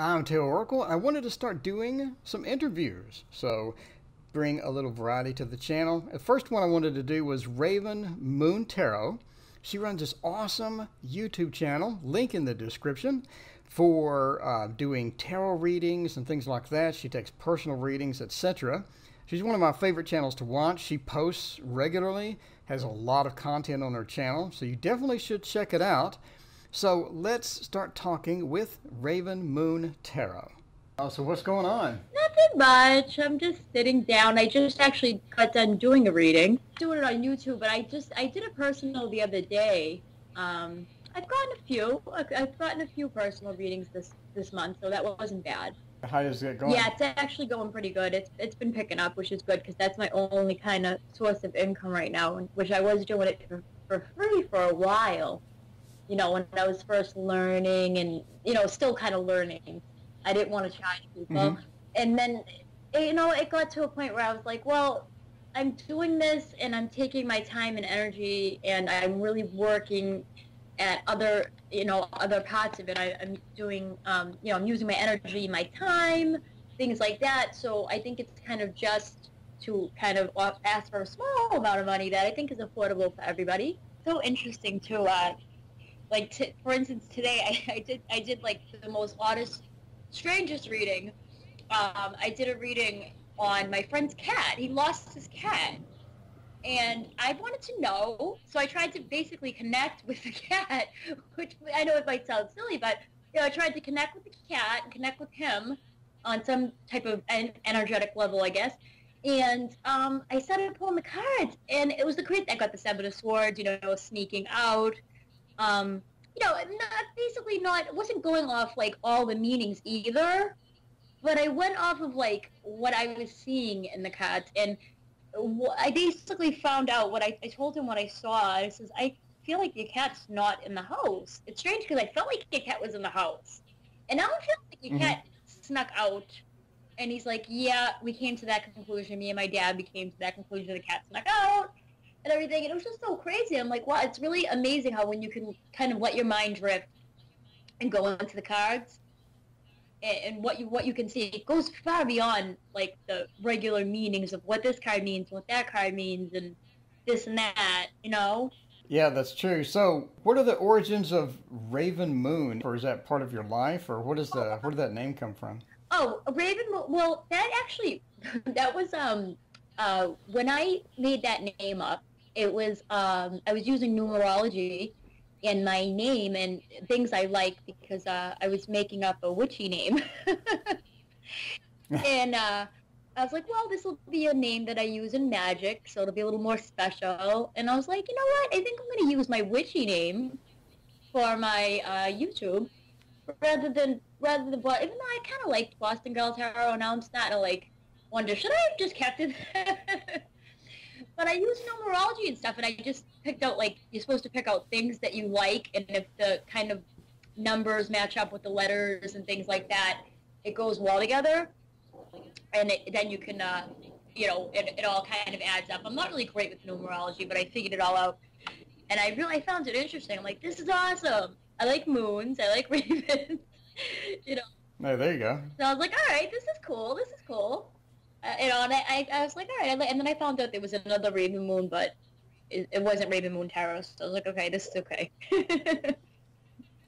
I'm Taylor Oracle. I wanted to start doing some interviews, so bring a little variety to the channel. The first one I wanted to do was Raven Moon Tarot. She runs this awesome YouTube channel, link in the description, for doing tarot readings and things like that. She takes personal readings, etc. She's one of my favorite channels to watch. She posts regularly, has a lot of content on her channel, so you definitely should check it out. So let's start talking with Raven Moon Tarot. Oh, so what's going on? Nothing much. I'm just sitting down. I just actually got done doing a reading. Doing it on YouTube, but I did a personal the other day. I've gotten a few personal readings this month, so that wasn't bad. How is it going? Yeah, it's actually going pretty good. It's been picking up, which is good because that's my only kind of source of income right now, which I was doing it for free for a while. You know, when I was first learning and, you know, still kind of learning. I didn't want to charge people. Mm-hmm. And then, you know, it got to a point where I was like, well, I'm doing this and I'm taking my time and energy and I'm really working at other parts of it. I'm doing, you know, I'm using my energy, my time, things like that. So I think it's kind of just to kind of ask for a small amount of money that I think is affordable for everybody. So interesting too. For instance, today I did like the most oddest, strangest reading. I did a reading on my friend's cat. He lost his cat. And I wanted to know, so I tried to basically connect with the cat, which I know it might sound silly, but you know, I tried to connect with the cat, and connect with him on some type of energetic level, I guess. And I started pulling the cards, and it was the great. I got the Seven of Swords, you know, sneaking out. You know, it wasn't going off like all the meanings either, but I went off of like what I was seeing in the cards, and I basically found out what I told him what I saw. I says, I feel like your cat's not in the house. It's strange because I felt like your cat was in the house, and now I feel like your cat snuck out. And he's like, yeah, we came to that conclusion. Me and my dad, we came to that conclusion. The cat snuck out. And everything, and it was just so crazy. I'm like, wow, it's really amazing how when you can kind of let your mind drift and go into the cards and what you can see, it goes far beyond like the regular meanings of what this card means, what that card means, and this and that, you know? Yeah, that's true. So, what are the origins of Raven Moon, or is that part of your life, or where did that name come from? Oh, Raven Moon. Well, that actually that was when I made that name up. It was, I was using numerology in my name and things I like because I was making up a witchy name. And I was like, well, this will be a name that I use in magic, so it'll be a little more special. And I was like, you know what? I think I'm going to use my witchy name for my YouTube rather than even though I kind of liked Boston Girl Tarot, now I'm starting to like wonder, should I have just kept it? But I use numerology and stuff, and I just picked out, like, you're supposed to pick out things that you like, and if the kind of numbers match up with the letters and things like that, it goes well together, and then you can, you know, it all kind of adds up. I'm not really great with numerology, but I figured it all out, and I found it interesting. I'm like, this is awesome. I like moons. I like ravens, you know. Oh, there you go. So I was like, all right, this is cool. This is cool. You know, and I was like, all right. And then I found out there was another Raven Moon, but it wasn't Raven Moon Tarot. So I was like, okay, this is okay.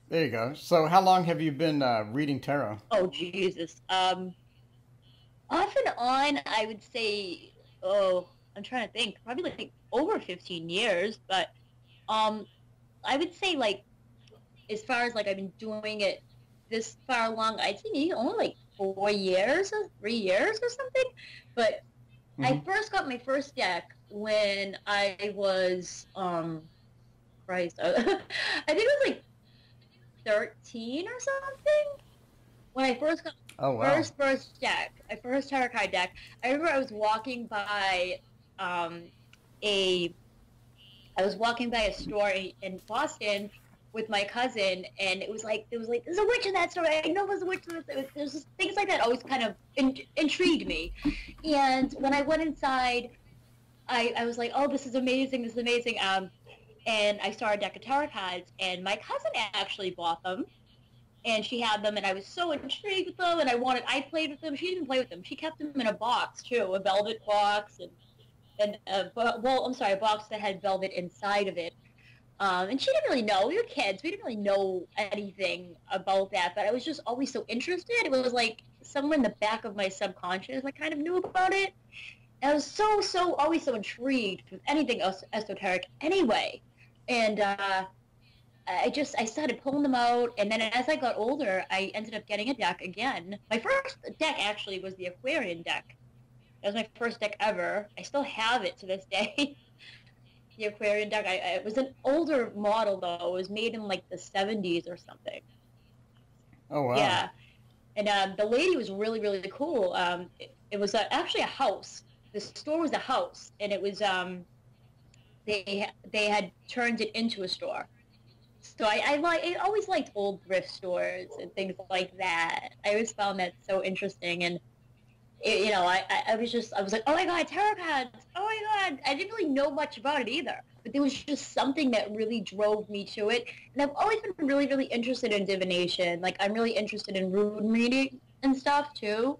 There you go. So how long have you been reading tarot? Oh, Jesus. Off and on, I would say, I'm trying to think, probably like over 15 years. But I would say, like, as far as, like, I've been doing it this far along, I'd say maybe only, like, 4 years or 3 years or something. But I first got my first deck when I was Christ, I think it was like 13 or something when I first got first deck, my first tarot card deck. I remember I was walking by a store in Boston with my cousin, and it was like, there's a witch in that store. I know there's a witch in this. There's just things like that always kind of intrigued me. And when I went inside, I was like, oh, this is amazing. And I saw a deck of tarot cards, and my cousin actually bought them. and she had them, and I was so intrigued with them, and I played with them. She didn't play with them. She kept them in a box too, a velvet box, a box that had velvet inside of it. And she didn't really know. We were kids. We didn't really know anything about that, but I was just always so interested. It was like somewhere in the back of my subconscious, I kind of knew about it. And I was always so intrigued with anything else esoteric anyway. And I started pulling them out, and then as I got older, I ended up getting a deck again. My first deck actually was the Aquarian deck. That was my first deck ever. I still have it to this day. The Aquarian deck. It was an older model though. It was made in like the 70s or something. Oh wow. Yeah, and the lady was really really cool. It was actually a house. The store was a house, and it was they had turned it into a store. So I always liked old thrift stores and things like that. I always found that so interesting, and I was like, oh my god, tarot cards! Oh my god! I didn't really know much about it either, but there was just something that really drove me to it. And I've always been really, really interested in divination. Like I'm really interested in rune reading and stuff too,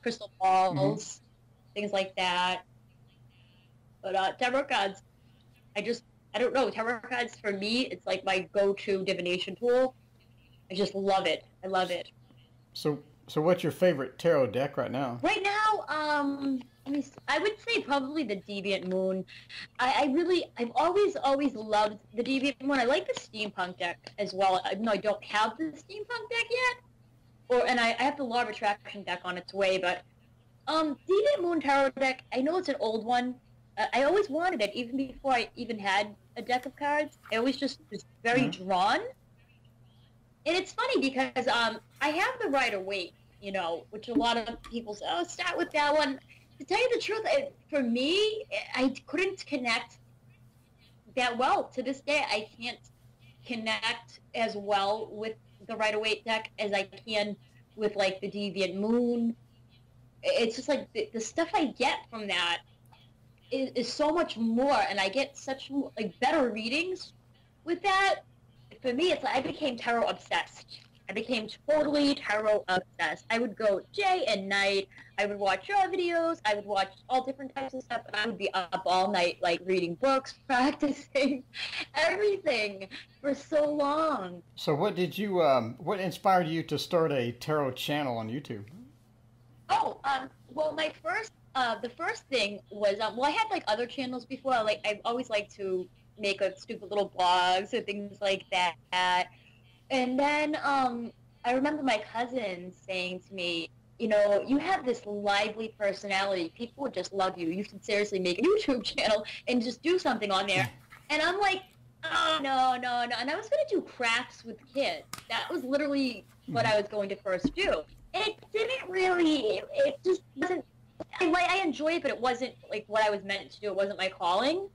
crystal balls, things like that. But tarot cards, I don't know. Tarot cards for me, it's like my go-to divination tool. I just love it. I love it. So what's your favorite tarot deck right now? Right now, I would say probably the Deviant Moon. I've always loved the Deviant Moon. I like the Steampunk deck as well. No, I don't have the Steampunk deck yet, and I have the Law of Attraction deck on its way. But Deviant Moon tarot deck, I know it's an old one. I always wanted it, even before I even had a deck of cards. I always just was very drawn. And it's funny because I have the Rider-Waite, which a lot of people say, oh, start with that one. To tell you the truth, for me, I couldn't connect that well. To this day, I can't connect as well with the Rider-Waite deck as I can with, like, the Deviant Moon. It's just like the stuff I get from that is so much more, and I get such like better readings with that. For me, it's like I became tarot obsessed. I became totally tarot obsessed. I would go day and night. I would watch your videos. I would watch all different types of stuff. I would be up all night, like reading books, practicing, everything for so long. So what inspired you to start a tarot channel on YouTube? Oh, well, the first thing was, I had like other channels before. I always liked to make like stupid little blogs or things like that. And then I remember my cousin saying to me, you have this lively personality. People would just love you. You should seriously make a YouTube channel and just do something on there. And I'm like, oh, no. And I was going to do crafts with kids. That was literally what I was going to first do. And it just wasn't, I enjoy it, but it wasn't like what I was meant to do. It wasn't my calling.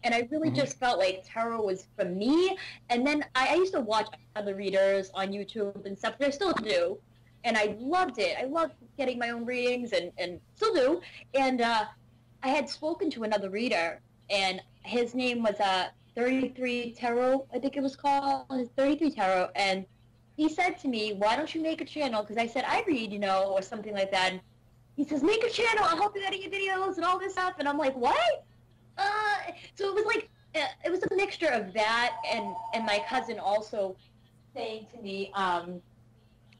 And I really just felt like tarot was for me. And then I used to watch other readers on YouTube and stuff, but I still do. And I loved it. I loved getting my own readings and still do. And I had spoken to another reader, and his name was 33 Tarot, I think it was called. 33 Tarot. And he said to me, why don't you make a channel? Because I said, I read, or something like that. And he says, make a channel. I'll help you edit your videos and all this stuff. And I'm like, what? So it was like, it was a mixture of that and my cousin also saying to me,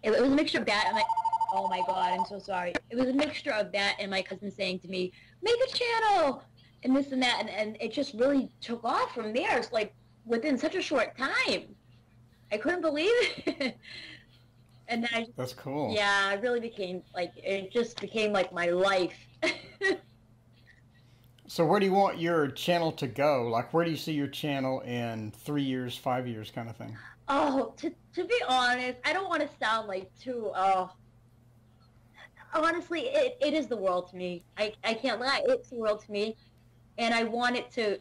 it was a mixture of that. I'm like, oh my God, I'm so sorry. It was a mixture of that and my cousin saying to me, make a channel and this and that. And it just really took off from there. It's like within such a short time. I couldn't believe it. And then That's cool. Yeah, I really became it just became like my life. So where do you want your channel to go? Like, where do you see your channel in 3 years, 5 years kind of thing? Oh, to be honest, I don't want to sound like too, honestly, it is the world to me. I can't lie. It's the world to me. And I want it to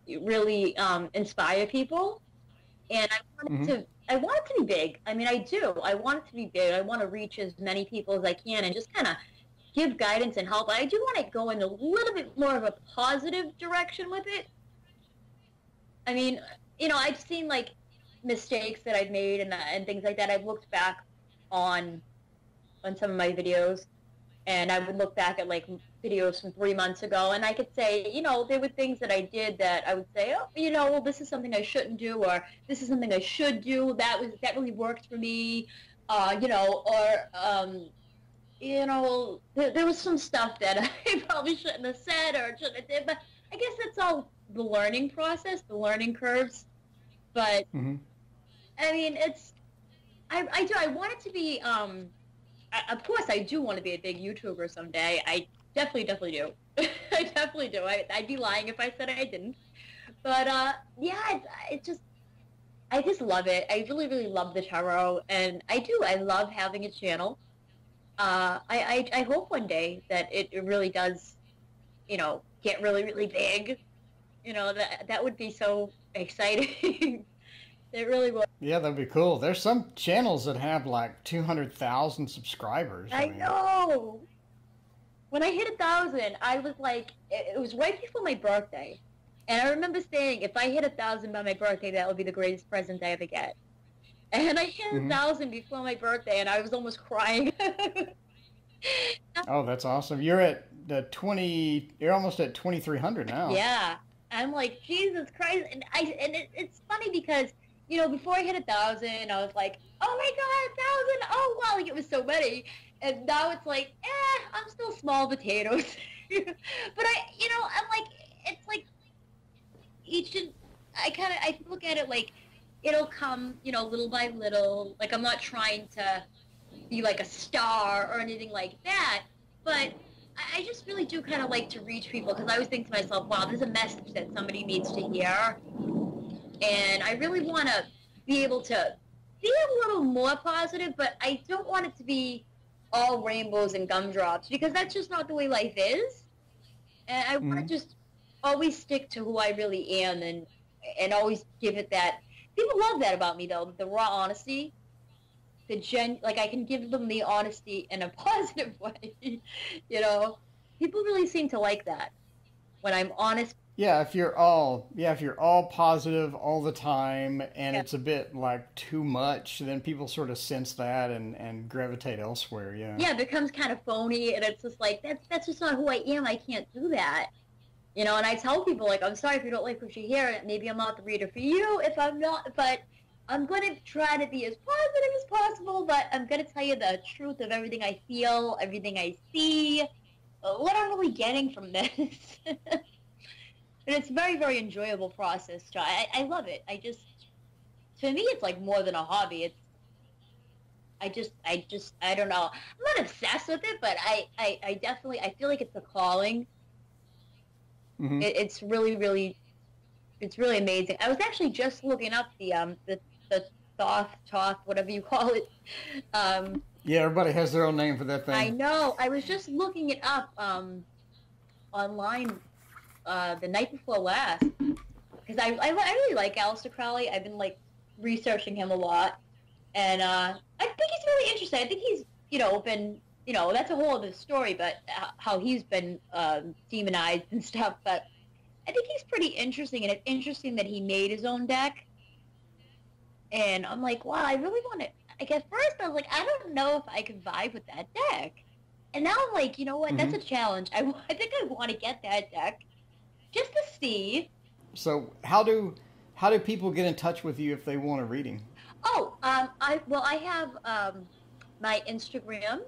really inspire people. And I want it to be big. I mean, I do. I want it to be big. I want to reach as many people as I can and just kind of give guidance and help. I do want to go in a little bit more of a positive direction with it. I mean, I've seen like mistakes that I've made and things like that. I've looked back on some of my videos, and I would look back at like videos from 3 months ago, and I could say, you know, there were things that I did that I would say, oh, you know, well, this is something I shouldn't do, or this is something I should do. That really worked for me, you know, or you know, there was some stuff that I probably shouldn't have said or shouldn't have did, but I guess that's all the learning process, the learning curves. But Mm-hmm. I mean, I want it to be, of course I do want to be a big YouTuber someday. I definitely do. I definitely do. I'd be lying if I said I didn't. But, yeah, I just love it. I really, really love the tarot, and I do. I love having a channel. I hope one day that it really does, you know, get really, really big. You know, that would be so exciting. It really would. Yeah, that'd be cool. There's some channels that have like 200,000 subscribers. I I mean, know. When I hit 1,000, I was like, it was right before my birthday. And I remember saying, if I hit 1,000 by my birthday, that would be the greatest present I ever get. And I hit mm-hmm. 1,000 before my birthday, and I was almost crying. Oh, that's awesome. You're at the 20, you're almost at 2,300 now. Yeah. I'm like, Jesus Christ. And it's funny because, you know, before I hit 1,000, I was like, oh my God, 1,000. Oh, wow, like it was so many. And now it's like, I'm still small potatoes. But you know, I'm like, it's like, I look at it like, it'll come, you know, little by little. Like, I'm not trying to be like a star or anything like that, but I just really do kind of like to reach people, because I always think to myself, wow, there's a message that somebody needs to hear, and I really want to be able to be a little more positive, but I don't want it to be all rainbows and gumdrops, because that's just not the way life is, and I want to Mm-hmm. just always stick to who I really am, and always give it that. People love that about me, though, the raw honesty. Like, I can give them the honesty in a positive way, you know. People really seem to like that when I'm honest. Yeah, if you're all positive all the time and Yeah, it's a bit like too much, then people sort of sense that and gravitate elsewhere. Yeah. yeah, it becomes kind of phony, and it's just like that's just not who I am. I can't do that, you know. And I tell people, like, I'm sorry if you don't like what you hear. Maybe I'm not the reader for you if I'm not, but I'm going to try to be as positive as possible, but I'm going to tell you the truth of everything I feel, everything I see, what I'm really getting from this. And it's a very, very enjoyable process. So I love it. To me, it's like more than a hobby. I don't know. I'm not obsessed with it, but I definitely, I feel like it's a calling. Mm-hmm. It's really, really, it's really amazing. I was actually just looking up the Thoth, whatever you call it. Yeah, everybody has their own name for that I thing. know. I was just looking it up online the night before last, because I really like Aleister Crowley. I've been like researching him a lot, and I think he's really interesting. I think he's, you know, been, you know, that's a whole other story, but how he's been demonized and stuff. But I think he's pretty interesting, and it's interesting that he made his own deck. And I'm like, wow, I really want to. Like, at first I was like, I don't know if I could vibe with that deck. And now I'm like, you know what? Mm-hmm. That's a challenge. I think I want to get that deck just to see. So how do people get in touch with you if they want a reading? Oh, I have my Instagram,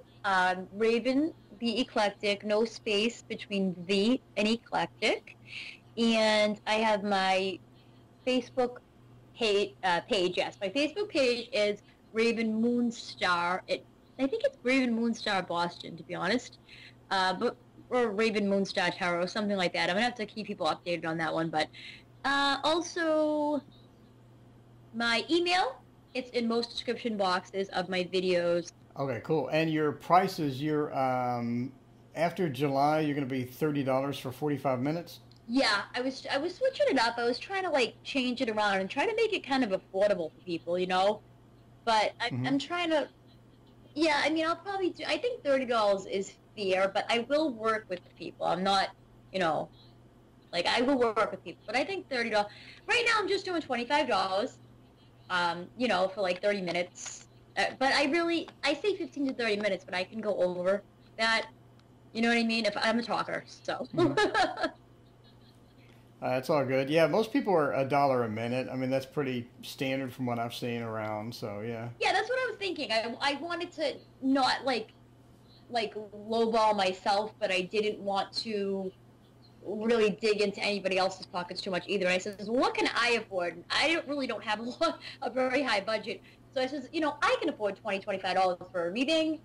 Raven the Eclectic, no space between the and eclectic, and I have my Facebook page. Yes, my Facebook page is Raven Moonstar. I think it's Raven Moonstar Boston, to be honest, but or Raven Moonstar Tarot, something like that. I'm gonna have to keep people updated on that one, but also my email. It's in most description boxes of my videos. Okay, cool. And your prices, you're after July, you're going to be $30 for 45 minutes. Yeah, I was switching it up. I was trying to like change it around and try to make it kind of affordable for people, you know. But Mm-hmm. I'm trying to. Yeah, I mean, I'll probably do. I think $30 is fair, but I will work with people. I'm not, you know, like I will work with people. But I think $30. Right now, I'm just doing $25. you know, for like 30 minutes. But I say 15 to 30 minutes, but I can go over that. You know what I mean? If I'm a talker, so. Mm-hmm. It's all good. Yeah, most people are $1 a minute. I mean, that's pretty standard from what I've seen around. So yeah. Yeah, that's what I was thinking. I wanted to not like lowball myself, but I didn't want to really dig into anybody else's pockets too much either. And I says, well, what can I afford? Really don't have a very high budget. So I says, you know, I can afford $20, $25 for a reading.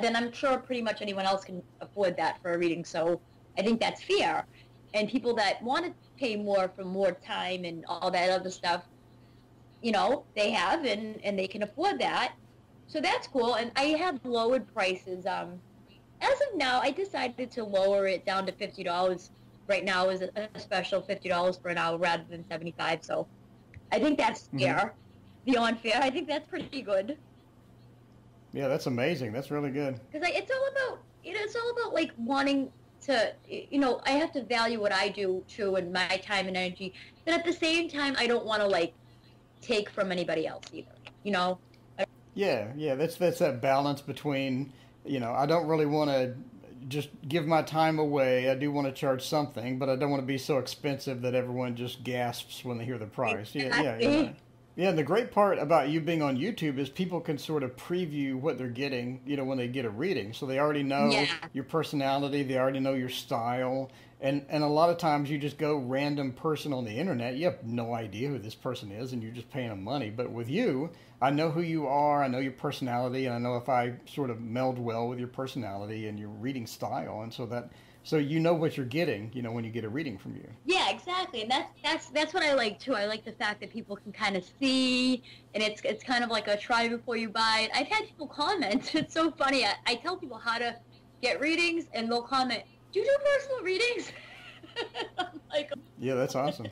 Then I'm sure pretty much anyone else can afford that for a reading. So I think that's fair. And people that want to pay more for more time and all that other stuff, you know, they have and they can afford that. So that's cool. And I have lowered prices. As of now, I decided to lower it down to $50. Right now is a special $50 for an hour rather than 75. So I think that's Mm-hmm. fair. Beyond fair, I think that's pretty good. Yeah, that's amazing. That's really good. Because it's all about, you know, it's all about like wanting to, you know, I have to value what I do too and my time and energy. But at the same time, I don't want to like take from anybody else either. You know. Yeah, yeah, that's that balance between, I don't really want to just give my time away. I do want to charge something, but I don't want to be so expensive that everyone just gasps when they hear the price. Yeah, yeah, you're right. Yeah, and the great part about you being on YouTube is people can sort of preview what they're getting, when they get a reading. So they already know Yeah. your personality, they already know your style. And a lot of times you just go random person on the internet, you have no idea who this person is and you're just paying them money. But with you, I know who you are, I know your personality, and I know if I sort of meld well with your personality and your reading style. And so you know what you're getting, when you get a reading from you. Yeah, exactly, and that's what I like too. I like the fact that people can kind of see, and it's kind of like a try before you buy it. I've had people comment. It's so funny. I tell people how to get readings, and they'll comment, "Do you do personal readings?" I'm like, Yeah, that's awesome.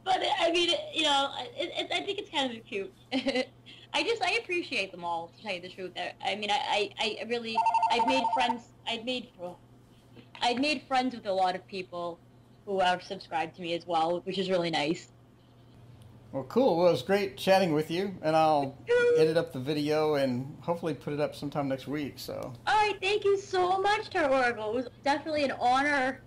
but I mean, I think it's kind of cute. I appreciate them all, to tell you the truth. I mean, I really, I've made friends. I've made friends with a lot of people who are subscribed to me as well, which is really nice. Well, cool. Well, it was great chatting with you, and I'll edit up the video and hopefully put it up sometime next week. So. All right, thank you so much, Torgo. It was definitely an honor.